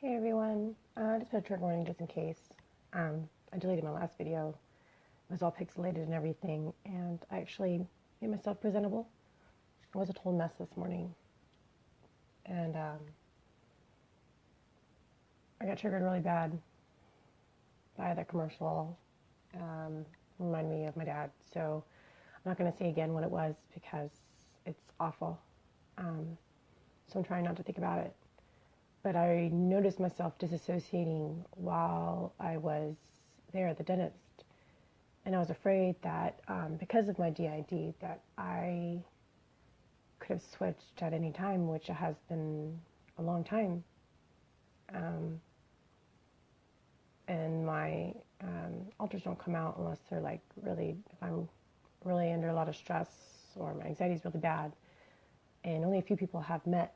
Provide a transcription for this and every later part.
Hey everyone, just put a trigger warning just in case. I deleted my last video. It was all pixelated and everything, and I actually made myself presentable. I was a total mess this morning, and I got triggered really bad by the commercial. Remind me of my dad, so I'm not going to say again what it was because it's awful. So I'm trying not to think about it. But I noticed myself disassociating while I was there at the dentist. And I was afraid that because of my DID that I could have switched at any time, which has been a long time. And my alters don't come out unless they're like really, if I'm really under a lot of stress or my anxiety is really bad. And only a few people have met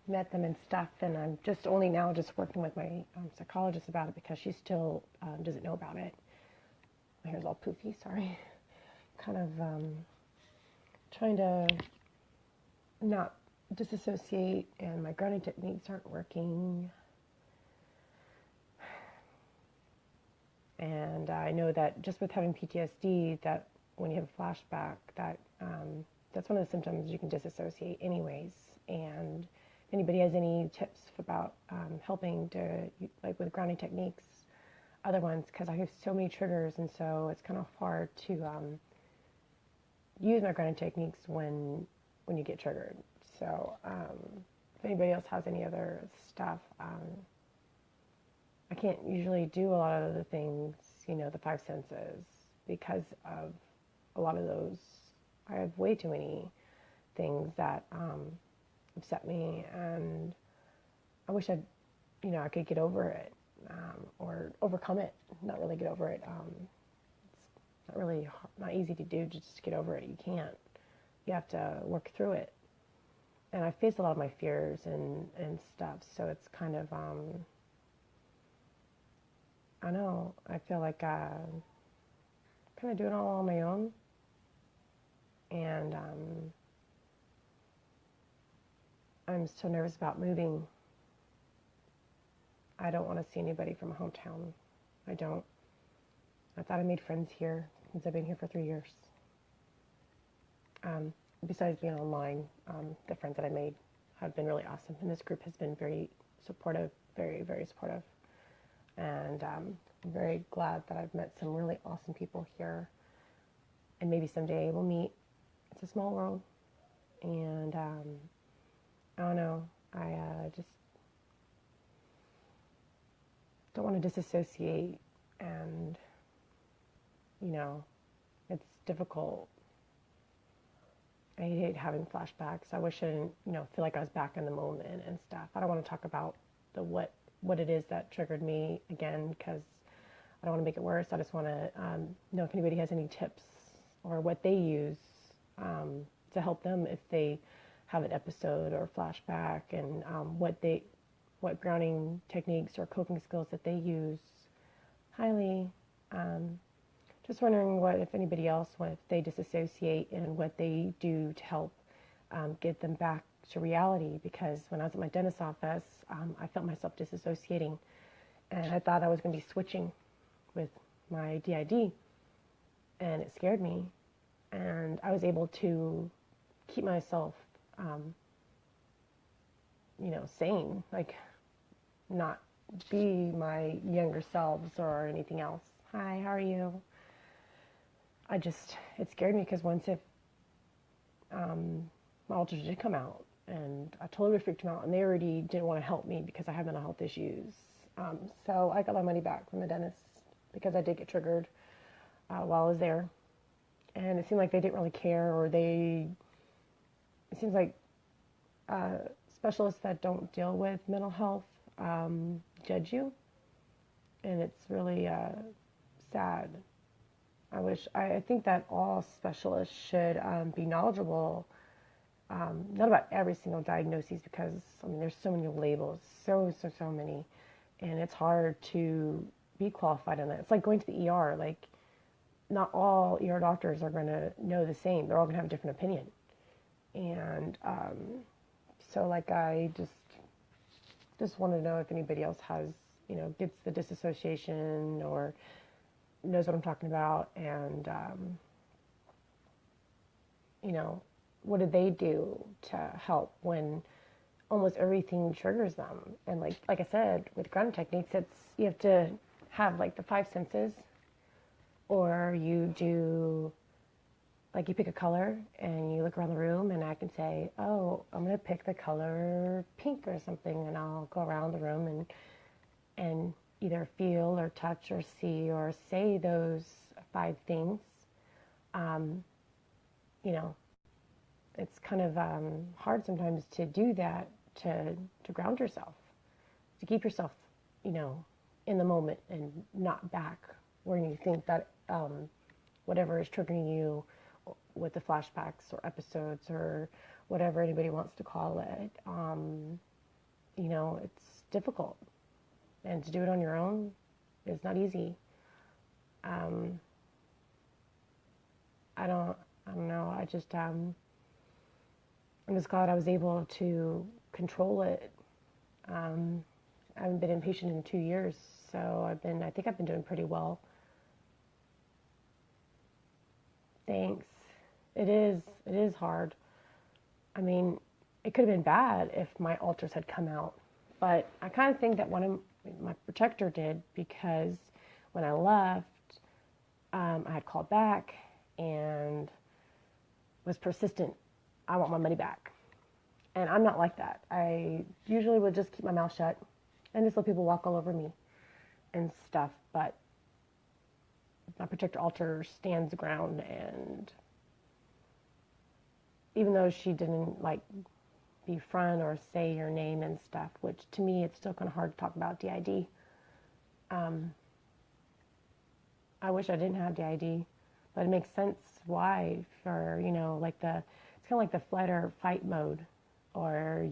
them and stuff, and I'm just only now just working with my psychologist about it because she still doesn't know about it. My hair's all poofy, sorry. Kind of trying to not disassociate, and my grounding techniques aren't working. And I know that just with having PTSD, that when you have a flashback, that that's one of the symptoms you can disassociate anyways. And if anybody has any tips about helping to, like with grounding techniques, other ones, because I have so many triggers, and so it's kind of hard to use my grounding techniques when you get triggered. So if anybody else has any other stuff, I can't usually do a lot of the things, the five senses, because of a lot of those. I have way too many things that upset me, and I wish I could get over it, or overcome it. Not really get over it. It's not really not easy to do. Just get over it. You can't. You have to work through it. And I faced a lot of my fears and stuff. So it's kind of I know. I feel like kind of doing it all on my own, and I'm so nervous about moving. I don't want to see anybody from my hometown. I don't. I thought I made friends here since I've been here for 3 years. Besides being online, the friends that I made have been really awesome. And this group has been very supportive, very, very supportive. And I'm very glad that I've met some really awesome people here. And maybe someday we'll meet. It's a small world. And I don't know. I just don't want to disassociate, and it's difficult. I hate having flashbacks. I wish I didn't feel like I was back in the moment and stuff. I don't want to talk about the what it is that triggered me again, because I don't want to make it worse. I just want to know if anybody has any tips or what they use to help them if they have an episode or flashback, and what grounding techniques or coping skills that they use. Highly. Just wondering if anybody else, if they disassociate, and what they do to help get them back to reality. Because when I was at my dentist's office, I felt myself disassociating, and I thought I was going to be switching with my DID, and it scared me. And I was able to keep myself, sane, like not be my younger selves or anything else. Hi, how are you? It scared me because once my alters did come out, and I totally freaked them out, and they already didn't want to help me because I have mental health issues. So I got my money back from the dentist because I did get triggered while I was there. And it seemed like they didn't really care, or it seems like specialists that don't deal with mental health judge you, and it's really sad. I think that all specialists should be knowledgeable, not about every single diagnosis, because there's so many labels, so many, and it's hard to be qualified in that. It's like going to the ER. Like, not all ER doctors are going to know the same. They're all going to have a different opinion. And so, like, I just just want to know if anybody else has, gets the disassociation or knows what I'm talking about, and what do they do to help when almost everything triggers them? And like I said, with grounding techniques, it's you have to have like the five senses, or you do like you pick a color and you look around the room, and I can say, oh, I'm gonna pick the color pink or something, and I'll go around the room and either feel or touch or see or say those five things. Um, you know, it's kind of hard sometimes to do that, to ground yourself, to keep yourself, in the moment and not back where you think that whatever is triggering you with the flashbacks or episodes or whatever anybody wants to call it, it's difficult. And to do it on your own is not easy. I don't know. I'm just glad I was able to control it. I haven't been inpatient in 2 years, so I think I've been doing pretty well. Thanks. It is hard. I mean, it could have been bad if my alters had come out, but I kind of think that one of my protector did, because when I left, I had called back and was persistent. I want my money back. And I'm not like that. I usually would just keep my mouth shut and just let people walk all over me and stuff. But my protector alter stands ground, and even though she didn't befriend or say your name and stuff, which to me it's still kind of hard to talk about DID. I wish I didn't have DID, but it makes sense why for, it's kind of like the flight or fight mode, or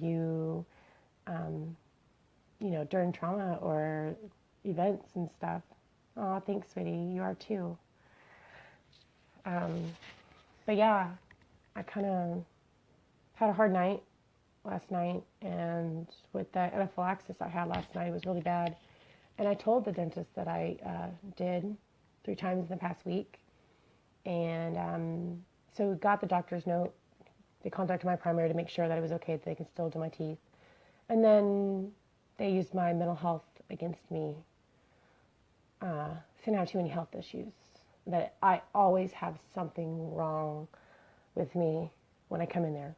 during trauma or events and stuff. Oh, thanks, sweetie. You are too. But yeah, I kind of had a hard night last night, and with the anaphylaxis I had last night, it was really bad. And I told the dentist that I did 3 times in the past week. And so we got the doctor's note. They contacted my primary to make sure that it was okay, that they can still do my teeth. And then they used my mental health against me, saying I have too many health issues, that I always have something wrong with me when I come in there.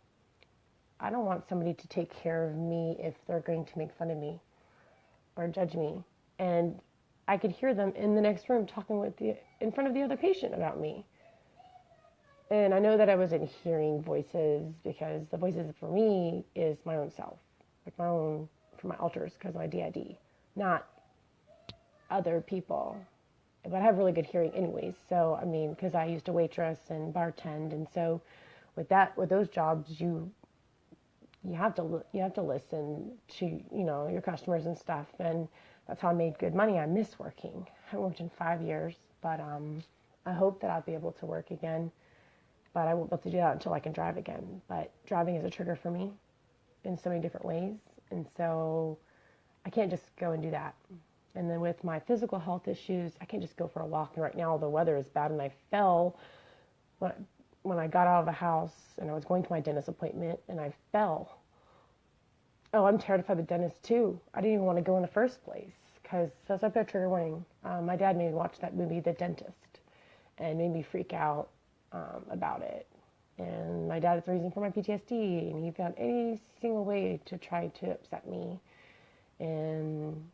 I don't want somebody to take care of me if they're going to make fun of me or judge me. And I could hear them in the next room talking in front of the other patient about me. And I know that I wasn't hearing voices, because the voices for me is my own self, like my own, for my alters, because of my DID, not other people. But I have really good hearing anyways. So, because I used to waitress and bartend, and so with those jobs, you have to listen to, your customers and stuff, and that's how I made good money. I miss working. I worked in 5 years, but I hope that I'll be able to work again. But I won't be able to do that until I can drive again. But driving is a trigger for me in so many different ways. And so I can't just go and do that. And then with my physical health issues, I can't just go for a walk. And right now the weather is bad, and I fell when I got out of the house, and I was going to my dentist appointment, and I fell. Oh, I'm terrified of the dentist too. I didn't even want to go in the first place, because that's up there, trigger warning. My dad made me watch that movie, The Dentist, and made me freak out about it. And my dad is the reason for my PTSD, and he found any single way to try to upset me. And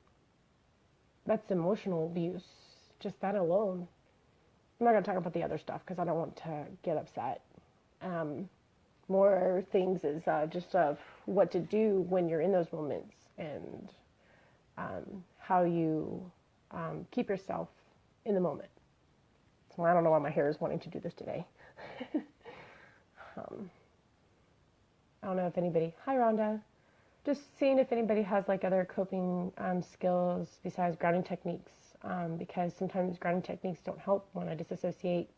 that's emotional abuse, just that alone. I'm not going to talk about the other stuff because I don't want to get upset. More things is just of what to do when you're in those moments, and how you keep yourself in the moment. So I don't know why my hair is wanting to do this today. I don't know if anybody... Hi, Rhonda. Just seeing if anybody has other coping skills besides grounding techniques, because sometimes grounding techniques don't help when I disassociate.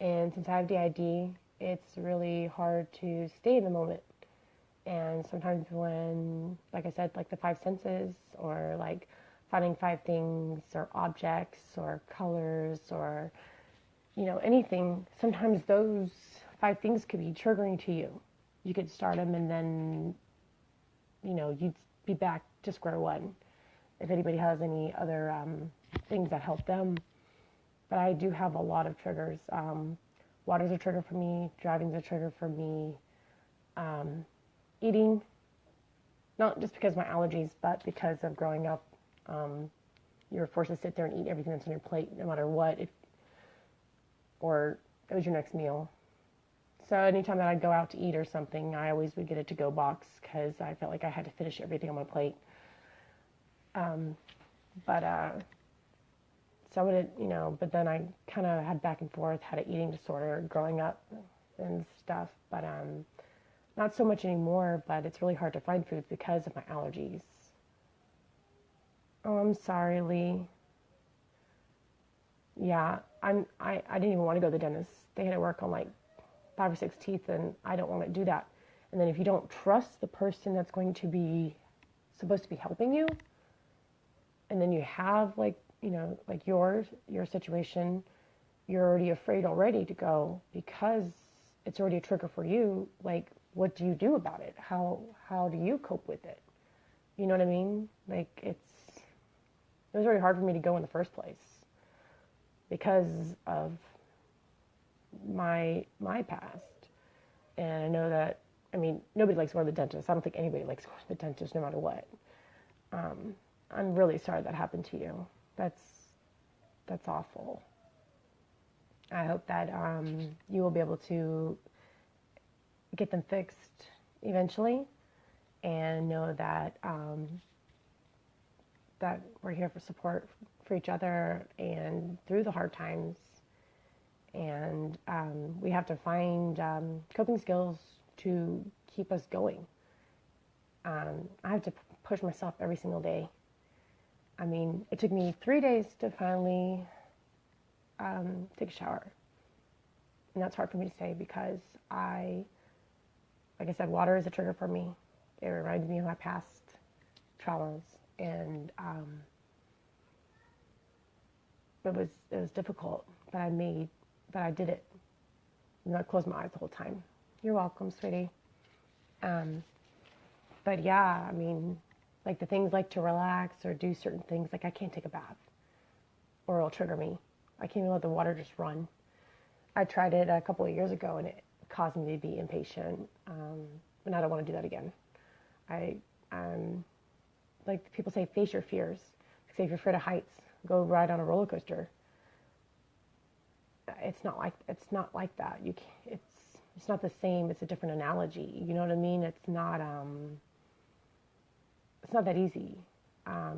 And since I have DID, it's really hard to stay in the moment. And sometimes when, like I said, like the five senses, or like finding five things or objects or colors or, anything, sometimes those five things could be triggering to you. You could start them and then, you'd be back to square one. If anybody has any other things that help them. But I do have a lot of triggers. Water's a trigger for me. Driving's a trigger for me. Eating, not just because of my allergies, but because of growing up. You're forced to sit there and eat everything that's on your plate, no matter what, or it was your next meal. So anytime that I'd go out to eat or something, I always would get a to-go box because I felt like I had to finish everything on my plate. So I would, but then I kind of had back and forth, had an eating disorder growing up and stuff, but not so much anymore, but it's really hard to find foods because of my allergies. Oh, I'm sorry, Lee. Yeah, I didn't even want to go to the dentist. They had to work on like 5 or 6 teeth, and I don't want to do that. And then if you don't trust the person that's going to be supposed to be helping you, and then you have like your situation, you're already afraid already to go because it's already a trigger for you. Like, what do you do about it? How do you cope with it? You know what I mean? Like, it was very hard for me to go in the first place because of my past. And I know that, nobody likes going to the dentist. I don't think anybody likes going to the dentist no matter what. I'm really sorry that happened to you. That's awful. I hope that you will be able to get them fixed eventually, and know that that we're here for support for each other and through the hard times. And we have to find coping skills to keep us going. I have to push myself every single day. It took me 3 days to finally take a shower. And that's hard for me to say because like I said, water is a trigger for me. It reminds me of my past traumas. And it was difficult, but I did it. I closed my eyes the whole time. You're welcome, sweetie. But yeah, like the things like to relax or do certain things, like I can't take a bath or it'll trigger me. I can't even let the water just run. I tried it a couple of years ago and it caused me to be impatient, and I don't want to do that again. Like people say, face your fears. Say if you're afraid of heights, go ride on a roller coaster. It's not like that. You can't, it's not the same. It's a different analogy. You know what I mean? It's not that easy. I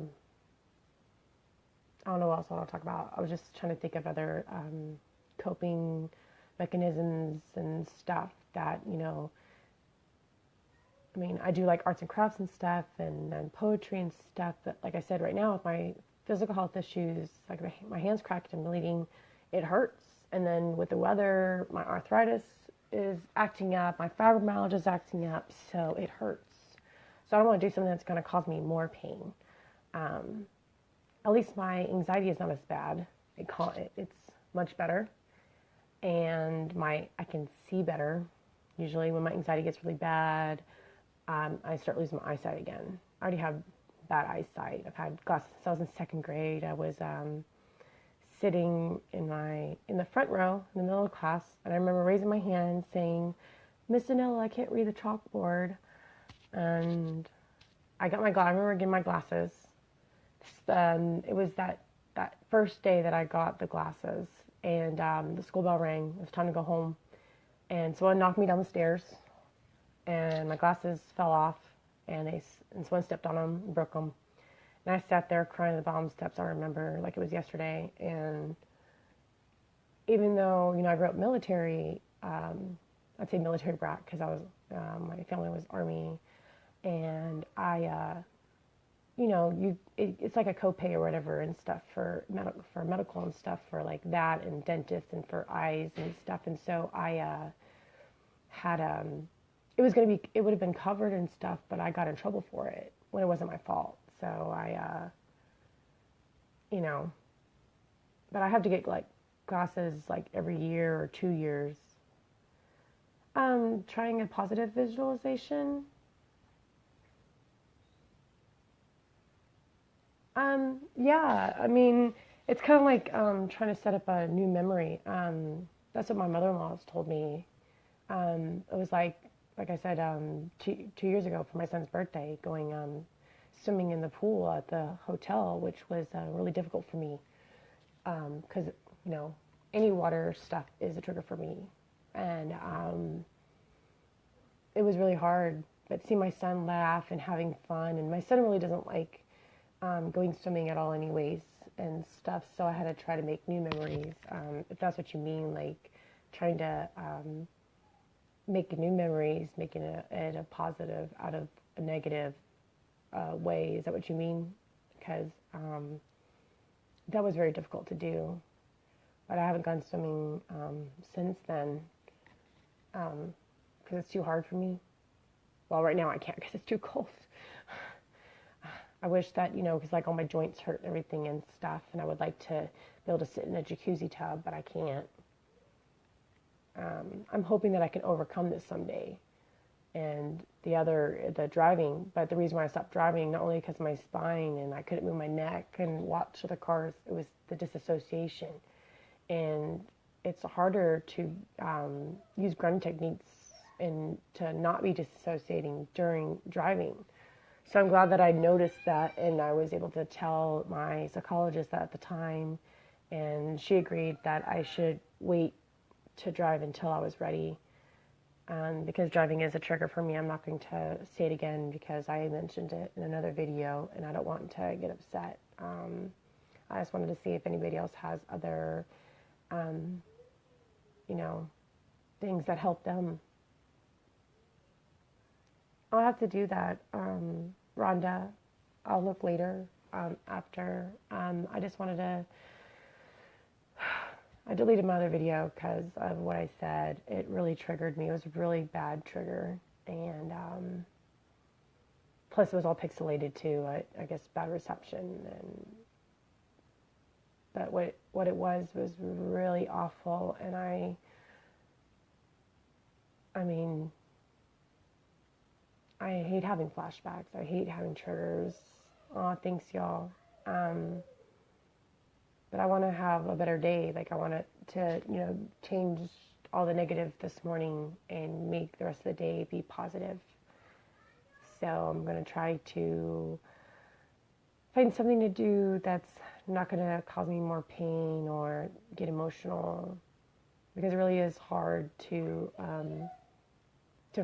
don't know what else I want to talk about. I was just trying to think of other coping mechanisms and stuff that, I do like arts and crafts and stuff and poetry and stuff. But like I said, right now with my physical health issues, like my hands cracked and bleeding, it hurts. And then with the weather, my arthritis is acting up, my fibromyalgia is acting up, so it hurts. So I don't want to do something that's going to cause me more pain. At least my anxiety is not as bad. It's much better. And I can see better. Usually when my anxiety gets really bad, I start losing my eyesight again. I already have bad eyesight. I've had glasses since I was in 2nd grade. I was sitting in the front row in the middle of class, and I remember raising my hand saying, "Miss Danella, I can't read the chalkboard." And I remember getting my glasses. It was that first day that I got the glasses, and the school bell rang. It was time to go home, and someone knocked me down the stairs, and my glasses fell off, and someone stepped on them and broke them. And I sat there crying at the bottom steps. I remember like it was yesterday. And even though I grew up military, I'd say military brat because my family was Army, and it's like a copay or whatever and stuff for medical and stuff for like that, and dentists and for eyes and stuff. And so I had it would have been covered and stuff, but I got in trouble for it when it wasn't my fault. So you know, but I have to get like glasses like every year or 2 years. Trying a positive visualization. Yeah, I mean, it's kind of like trying to set up a new memory. That's what my mother-in-law has told me. It was like I said, 2 years ago for my son's birthday, going swimming in the pool at the hotel, which was really difficult for me because any water stuff is a trigger for me, and it was really hard. But seeing my son laugh and having fun, and my son really doesn't like going swimming at all, anyways, and stuff. So I had to try to make new memories, if that's what you mean, like trying to make new memories, making it a positive out of a negative way. Is that what you mean? Because that was very difficult to do. But I haven't gone swimming since then because it's too hard for me. Well, right now I can't because it's too cold. I wish that, because like all my joints hurt and everything and stuff, and I would like to be able to sit in a jacuzzi tub, but I can't. I'm hoping that I can overcome this someday. And the driving, but the reason why I stopped driving, not only because of my spine and I couldn't move my neck and watch other cars, it was the disassociation. And it's harder to use grounding techniques and to not be disassociating during driving. So I'm glad that I noticed that, and I was able to tell my psychologist that at the time, and she agreed that I should wait to drive until I was ready. Because driving is a trigger for me. I'm not going to say it again because I mentioned it in another video, and I don't want to get upset. I just wanted to see if anybody else has other, things that help them. I'll have to do that, Rhonda. I'll look later after. I just wanted to. I deleted my other video because of what I said. It really triggered me. It was a really bad trigger, and plus it was all pixelated too. I guess bad reception, but what it was really awful. And I mean, I hate having flashbacks. I hate having triggers. Aw, thanks, y'all. But I want to have a better day. Like, I want it to, change all the negative this morning and make the rest of the day be positive. So I'm going to try to find something to do that's not going to cause me more pain or get emotional, because it really is hard to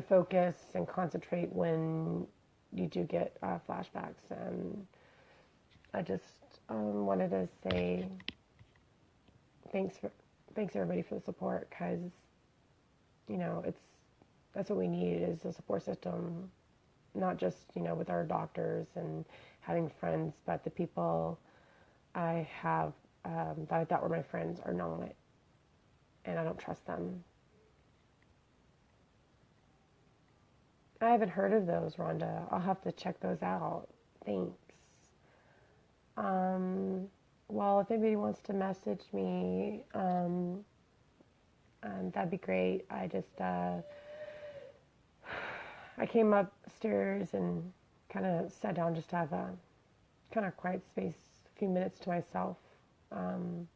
focus and concentrate when you do get flashbacks. And I just wanted to say thanks everybody for the support, because that's what we need, is a support system, not just with our doctors and having friends, but the people I have that I thought were my friends are not, and I don't trust them. I haven't heard of those, Rhonda. I'll have to check those out. Thanks. Well, if anybody wants to message me, that'd be great. I just, I came upstairs and kind of sat down just to have a kind of quiet space, a few minutes to myself. And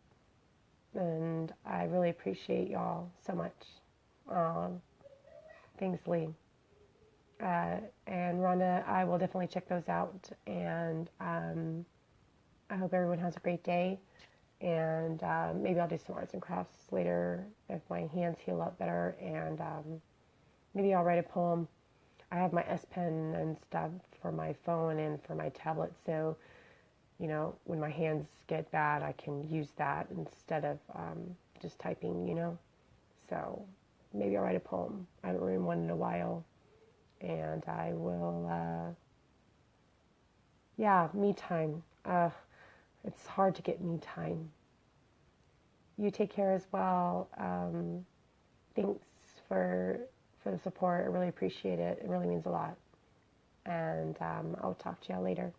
I really appreciate y'all so much. Thanks, Lee. And Rhonda, I will definitely check those out. And I hope everyone has a great day. And maybe I'll do some arts and crafts later if my hands heal up better. And maybe I'll write a poem. I have my S Pen and stuff for my phone and for my tablet. So, when my hands get bad, I can use that instead of just typing, So maybe I'll write a poem. I haven't written one in a while. And I will, me time. It's hard to get me time. You take care as well. Thanks for for the support. I really appreciate it. It really means a lot. And I'll talk to y'all later.